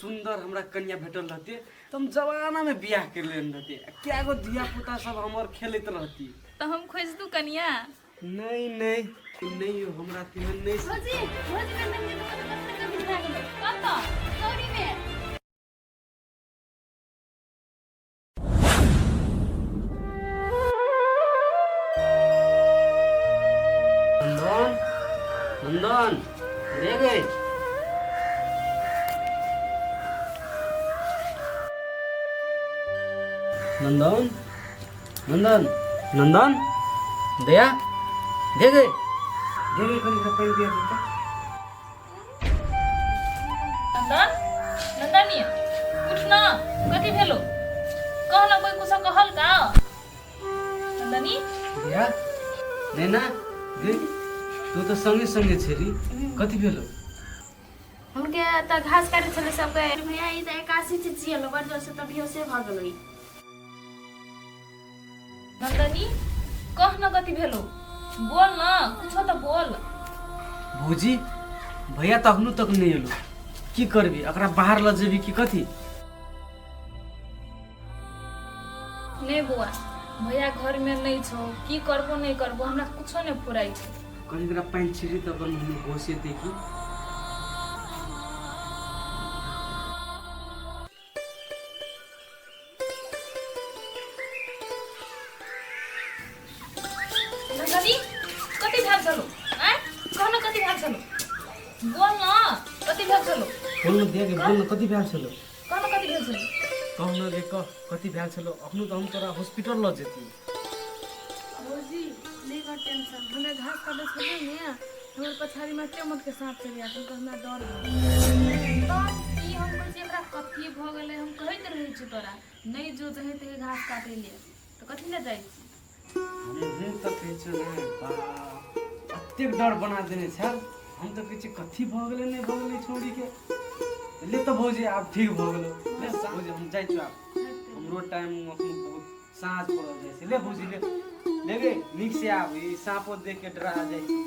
सुंदर हमरा कन्या भेटल रहती तो हम जवाना में बियाह कर लेन रहती। क्या गो धिया पुता सब हमर खेलत रहती। तो हम खोज दू कन्या। नहीं नहीं तू नहीं हो हमरा तिमन नहीं। भौजी भौजी में नंगे तो कभी दिखा गेलो कत गौरी में। नंदन नंदन रे गए नंदन नंदन नंदन दया दे गए कहीं का पैन दिया बेटा। नंदन नंदनी उठ न कथि भेलो कहला कोई कुछ कहल का नंदनी। दया नैना दे तू तो संगे संगे छेरी कथि भेलो। हमके त घास काटे छले सबके भैया ई त एकासी चीज छियलो बड़ जोर से त बेहोशे भ गेलै। नंदनी कह न कथि भेलो बोल न कुछ तो बोल। भौजी भैया तो अखनू तक नहीं एलो की करबी अकरा बाहर ल जेबी की कथि। नहीं बुआ भैया घर में नहीं छो की करबो नहीं करबो हमरा कुछो नहीं फुराई छै। कहीं करा पैन छिरी त अपन मुंह घोसे देखी। नंदनी कथि भेल छलो हैं कह न कथि भेल छलो बोल न कथि भेल छलो। बोल्नु दे के बोल्नु कथि भ्याल छलो। कह न कथि भेल छलो। कहन रे कह कथि भ्याल छलो अखनू त हम तोरा हॉस्पिटल ल जेती। भौजी नहीं कर टेंशन हमें घास काटे छले ने हमर पछाड़ी में के मत के साथ चली आ तुमको हमरा डर त ई हम कहै छी एकरा कथि भ गेलै हम कहैत रहै छी तोरा नहीं जो जहे ते घास काटे ले तो कथि ले जाइ छी। हम त कहै छ रे बा अतेक डर बना देने छ हम त कहै छी कथि भ गेलै नहीं भ गेलै छोड़ी के ले त भौजी आब ठीक भ गेलो ले भौजी हम जाइ छु आब हमरो टाइम अखन बहुत साँझ पड़ल जाइ छै ले भौजी ले गे नीक से आब ई सांपो देख के डरा जाइ छै।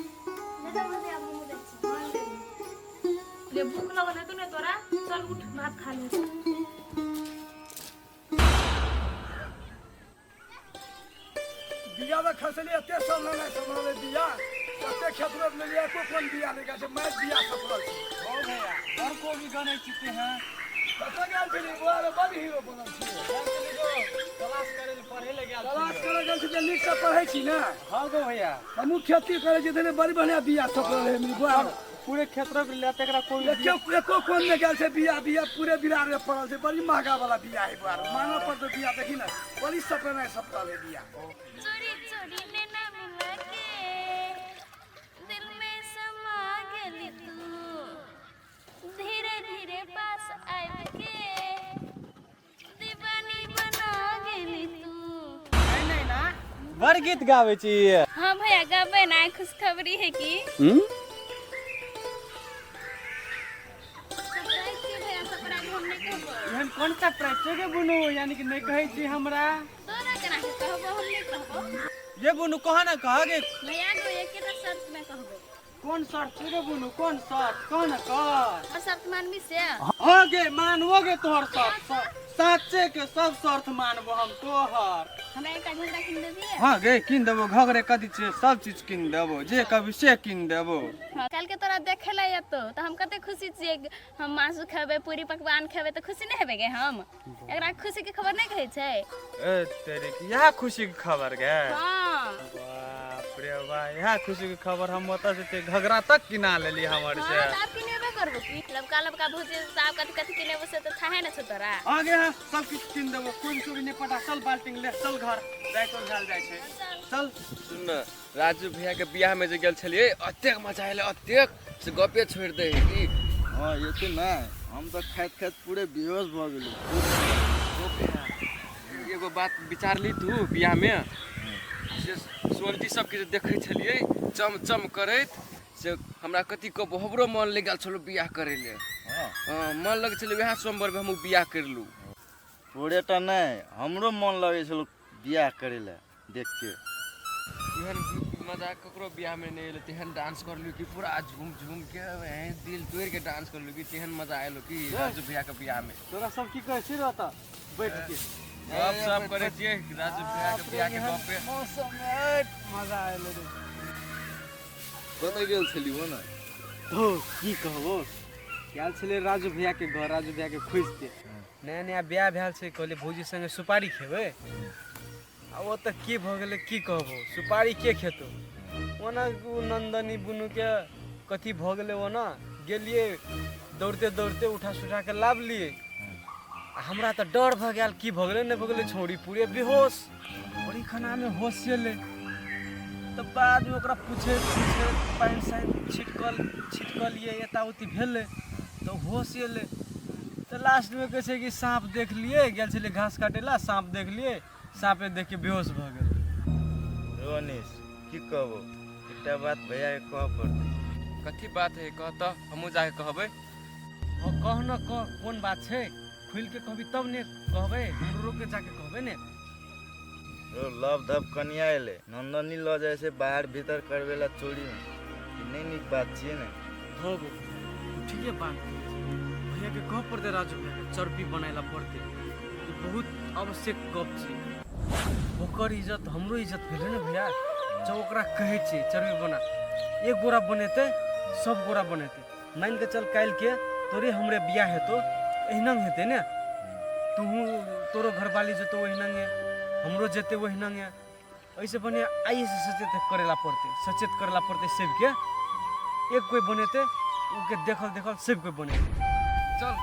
ले भूख लगल है तूने तोरा चल उठ भात खा ले। बिया में खसली एते सब नहीं संभाले बिया एते खेत में ले लिया को कौन बिया लेगा से मैं बिया सफल हो भैया और को भी गने चिते हैं पता गेल छली बोले बड़ हीरो बनल छी तलाश करे ले पढ़े ले गेल तलाश करे गेल छी नीक से पढ़ै छी ना। हां गो भैया हम खेती करे छी तने बड़ी बढ़िया बिया सफल है मेरी बुआ पूरे क्षेत्र में ले तेकरा कोई एको कोन में गेल से बिया बिया पूरे बिरार में पड़ल छै बड़ी महंगा वाला बिया है बुआ मानो पर तो बिया देखी ना बड़ी सपना सप्ताह है बिया। चोरी चोरी नैना मिला के दिल में समा गेली तू धीरे धीरे पास आइब के दीवानी बना गेली तू। नहीं ना बड़ गीत गावे छी। हां भैया गाबे ना खुशखबरी है की हम कौन सा प्राइस के बुनु यानी कि नहीं कहै छी हमरा तोरा केना के कहबो हम नहीं कहबो ये बुनु कहा ना कहा गे भैया को एक के शर्त में कहबो। कौन शर्त रे बुनु कौन शर्त कौन कर और शर्त मानबी से हां गे मानवोगे तोहर शर्त सच्चे के सब शर्त मानबो हम तोहर। हमरा एक झगड़ा किन दे दिए। हां गे किन देबो घगरे कथि छै सब चीज किन देबो जे कभी से किन देबो। कल के तोरा देखे ला तो हम कते खुशी छिए हम मासु खेबे पूरी पकवान खेबे तो खुशी नहीं हेबे गे हम एकरा खुशी के खबर नहीं कहै छै। ए तेरे की यह खुशी की खबर गे। हां बाप रे बा यह खुशी की खबर हम ओता से घगरा तक किना लेली हमर से। हां आप किनेबे करबो की लबका भुजे साहब कथि कथि किनेबो से तो थाहे न छ तोरा। आगे है सब कुछ किन देबो कोन चोरी ने पटा चल बाल्टी ले चल घर जाय तो झाल जाय छै चल। सुन राजू भैया के बियाह में जे गेल छलिए अतेक मजा आइले अतेक से गपे छोड़ दे की। हां ये तो ना हम तो खाइत खाइत पूरे बेहोश भ गेलु। एगो बात विचार ली तू बियाह में से सोनती सब के देखे छलिए चम चम करैत से हमरा कथि को हमरो मन ले गेल छलो बियाह करे ले। हां मन लग छले वह सोमवार में हम बियाह करलू। थोड़ेटा नहीं हमरो मन लगे छलो बियाह करे ले देख के। एहन मजा ककरो बियाह में नहीं एलो तेहन डांस करलू कि पूरा झूम झूम के दिल तोड़ के डांस करलू कि तेहन मजा आयलो कि राजू भैया के बियाह में। तोरा सब की कहै छी रहता बैठ के अब सब करे छिए राजू भैया के बियाह के गप पे। मौसम में मजा आएलो रे। कतऽ गेल छली हो ना? हो की कहबो गेल छले राजू भैया के घर, राजू भैया के खोज के नया नया ब्याह भेल छै, कहले भौजी संगे सुपारी खेबै। आ वो तऽ की भऽ गेलै की कहबो, सुपारी के खेतो ओना नंदनी बुनू के कथी भऽ गेलै ओना गेलिए दौड़ते दौड़ते उठा सुठा के लावलिए। आ हमरा तऽ डर भऽ गेल की भऽ गेलै नहि भऽ गेलै, छौड़ी पूरे बेहोश बड़ी खाना में होश एलै। तऽ बाद में ओकरा पूछे पानि सानि छिटकलिए एता उती भेलै तऽ होश एलै। तऽ लास्ट में कहै छै कि साँप देख लिए, गेल छलिए घास काटे ला, साँप देख लिए, साँपे देख के बेहोश भऽ गेल। रोनिस की कहबो एकटा बात भैया के कह पड़तै। कथी बात है कह तऽ हमहूँ जाके कहबै। हाँ कह न कह, कोन बात छै खुल के कहबी तब ने कहबै, हमरो के जाके कहबै ने। लव धप कनिया एले नंदनी ल जाए से बाहर भीतर करवेला चोरी में कि नहीं निक बात छिए ने। हाँ बो ठीके बात भैया के कह पड़ते, राजू भैया के चर्पी बनाइला पड़ते, ई बहुत आवश्यक गप छै। ओकर इज्जत हमरो इज्जत भेलै ने भैया, जब ओकरा कहै छियै चर्बी बना, एक गोरा बनेतै सब गोरा बनेतै। मान के चल काल्हि के तोरे हमरे बियाह हेतौ एहनंग हेतै ने, तूहू तोरो घरवाली जेतौ ओहिनंगे, हमरो जेते ओहिनंगे। ऐसे बने आइए से सचेत करेला पड़ते सबके, एक कोई बनेते उनके देखल देखल सब कोई बनेते। चल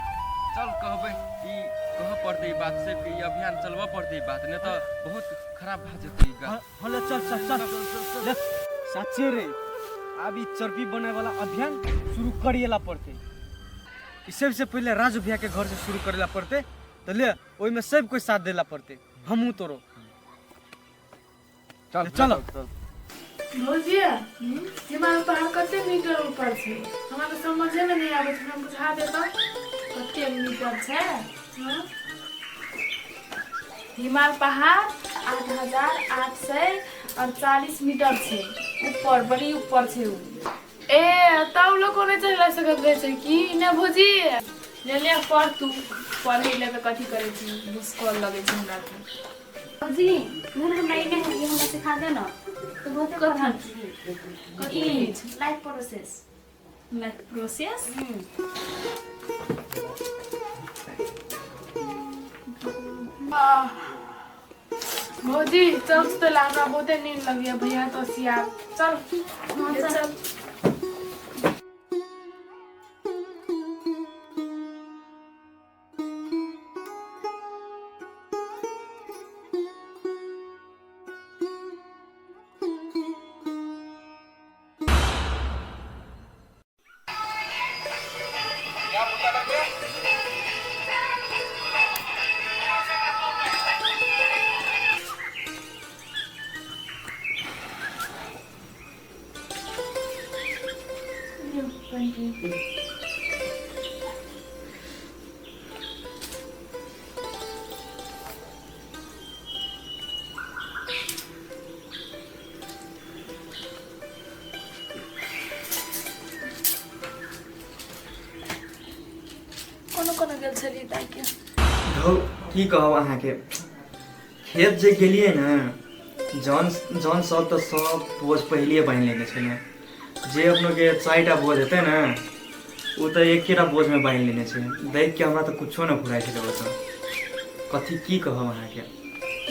चल कहबै ई कह पड़तै ई बात से कि ई अभियान चलबऽ पड़तै ई बात, नहीं तो बहुत खराब भऽ जेतै ई बात। हले चल ले साचे रे, अब ई चर्बी बनाए वाला अभियान शुरू करिएला पड़ते। ई सबसे पहले राजू भैया के घर से शुरू करेला पड़ते, तो ले ओइ में सब कोई साथ देला पड़ते, हमहू तोरो चल चलो। भौजी हिमालय पहाड़ कते मीटर ऊपर छै, हमरा तो समझे में नहीं आबै छै, हम बुझा दे तो कते मीटर छै। हिमालय पहाड़ 8840 मीटर छै ऊपर, बड़ी ऊपर छै उ। ए तब लोग नहीं चढ़ सकत रहे छै कि ने भौजी ले ले पढ़, तू पढ़े लेके कथी करे छी, मुश्किल लगे छै हमरा के। जी मुझे नहीं ये हमरा सिखा देना तो बहुत कठिन कथी लाइफ प्रोसेस। लाइक प्रोसेस भौजी चल तो हमरा बहुते नींद लगी है भैया, तो सिया चल चल। कोनो गेल छली ताई के धौ की कहब अहाँके, खेत जे गेलिए ने जौन सब तो सब बोझ पहले बांध लेने छलिए, जे अपनों के 4टा बोझ हेतै ने वो तो एकेटा बोझ में बांध लेने छै। देख के हमरा तो कुछो न फुराइ छै, ओतऽ कथी की कहब अहाँके।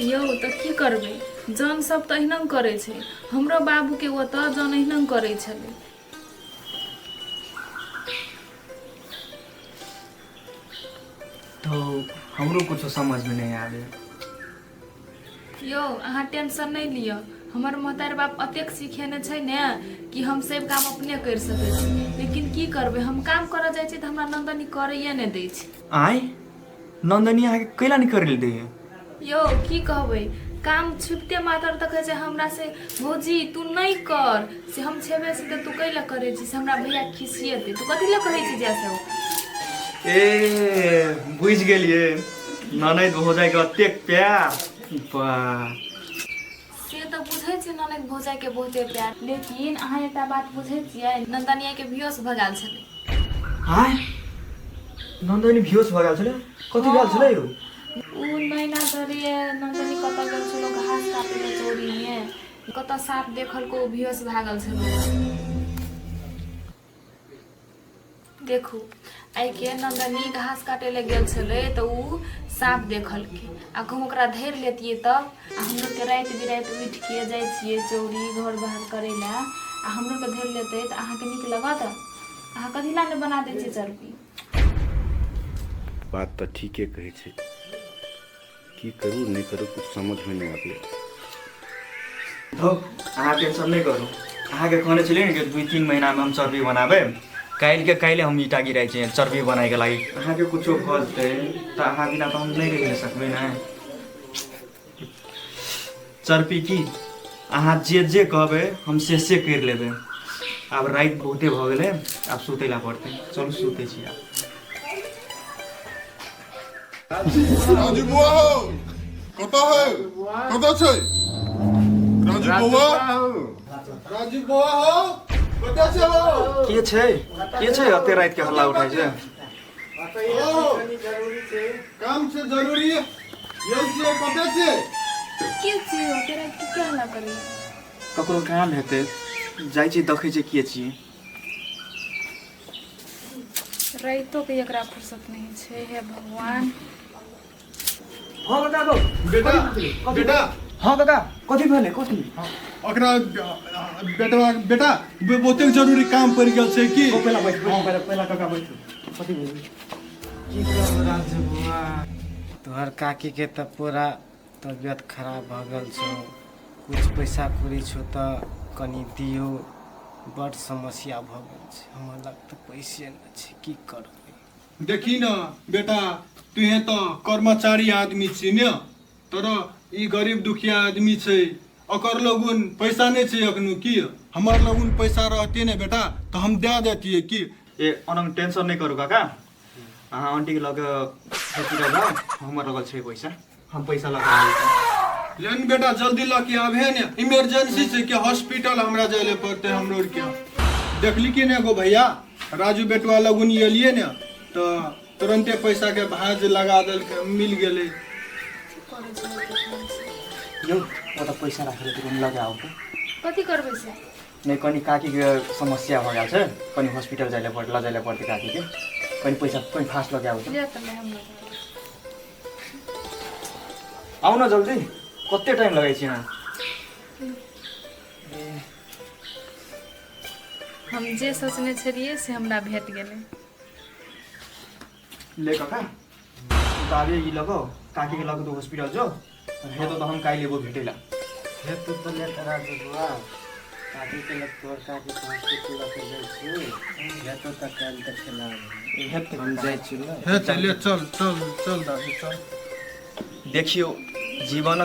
यौ तो की करबै, जन सब तो अहिना करे छै, हमरो बाबू के ओतऽ जन अहिना करे छलै। तो हमरो कुछो समझ में नहीं आवे। यो अहाँ टेंशन नहीं लियो, हमर महतार बाप अतेक सिखेने छै ने कि हम सब काम अपने कर सकै छी, लेकिन की करबै हम काम करऽ जाइ छी तऽ हमरा नंदनी करैए नहि दै छै। आइ नंदनी अहाँके कैला नहीं करे दै? यो की कहबै, काम छुपते मात्र तक छै हमरा से, भौजी तू नहीं कर से हम छेबे से तऽ तू कैला करे छी, से हमरा भैया खिसिएते, तू कथी लए कहै छी जैसे। ए बुझ गेलिए, ननद हो जाएगा अतेक प्यार, वाह से तऽ बुझै छी ननद संगे भौजाई के बहुते प्यार, लेकिन अहाँ एकटा बात बुझै छियै, नंदनिया के भियोस भगाल छलै। हाय नन्दनी भियोस भऽ गेल छलै, कथी भेल छलै यौ? उ महीना धरि नंदनी कतऽ गेल छलो घास काटे ले चोरी में, कतऽ साफ देखल को भियोस भागल छलो। देखू आई के नंदनी घास काटे ले गेल छले तो उ साफ देखल के आ हम ओकरा धैर लेतिए तब आ हम लोग के रात बिरात उठ के जाय छिए चौरी घर बाहर करे ला आ हम लोग के धैर लेते त अहाँ के निक लगत? अहाँ कथी ला ने बना दे छी चरपी? बात तो ठीके कहे छे, की करू नहीं करू कुछ समझ में नहीं आबे। धौ अहाँ टेंशन नहीं करू, अहाँ के कहने छलिए कि 2-3 महीना में हम चर्बी बनाबे, काल्हि हम ईटा गिराइ छियै चर्बी बनाए के लागि। अहाँ के कुछो भऽ जेतै त अहाँ बिना त हम नहीं रहि सकबै ने। चर्बी की अहाँ जे कहबै हम से कर लेबै। आब रात बहुते भऽ गेलै, आब सुतै ला पड़तै, चलू सुतै छी आब। राजू बुआ हो, कतऽ है? कतऽ छै? राजू बुआ, राजू बुआ हो, कतऽ छै हो? के छै एते रात के हल्ला उठाइ छै? काम से जरूरी है, यही से कतऽ छै? के छी हो तेरा की क्या हल्ला करी? ककरो काम हेतै, जाइ छी देखै छै के छी। राइतो के एकरा फुर्सत नहीं छै, हे भगवान। हाँ काका दो बेटा बेटा हाँ काका कथी भेलै कथी? ओकरा बेटा बहुते जरूरी काम पड़ि गेल छै की? पहिला काका बैठू, कथी भेलै? की कहब राजू बुआ, तोहर काकी के त पूरा तबियत खराब भ गेल छौ, कुछ पैसा कौड़ी छौ त कनी दियो, बड़ समस्या भ गेल छै, हमर लग त पैसे न छै, की करबै? देखी न बेटा, तुहे तो कर्मचारी आदमी छी ने, तोरा ई गरीब दुखिया आदमी छै, ओकर लगुन पैसा नहीं छै अखनु की? हमार लगुन पैसा रहते ने बेटा तो हम दे देतिए की? ए अनंग टेंशन नहीं करू काका, अहाँ आंटी के लगे हॉस्पिटल जाओ, हमर लगल छै पैसा, हम पैसा लगा देबै। लेकिन बेटा जल्दी लके आबे ने, इमरजेंसी से के हॉस्पिटल हमरा जाए ले पड़ते हमरो के। देखली कि ने गो भैया, राजू बेटवा लगुन एलिए ने तो तुरंते पैसा के भाज लगा दल के मिल गेले। यो ओ त पैसा राखेर तुरंत लगे आउ त। कथी करबै से? नहीं कनी काकी के समस्या भ गेल छै, कनी हॉस्पिटल जाइले पड़ते काकी के, कनी पैसा कनी फास्ट लगे आउ त। ले त ले हम लगा। आउ न जल्दी, कते टाइम लगाइ छी अहाँ? हम जे सोचने छलिए से हमरा भेट गेलै। ले काका ताबे ई लगो काकी के लगे तो हॉस्पिटल जो, हेतो तो हम काई लेबो भेटेला। हेतु तो ले राजू बुआ, काकी के लग तोहर काकी के हॉस्पिटल लगे जाइ छी, हेतु त काल देखेला हेतो हम जाइ छी न। हे चल चल चल चल दादी चल। देखियो जीवन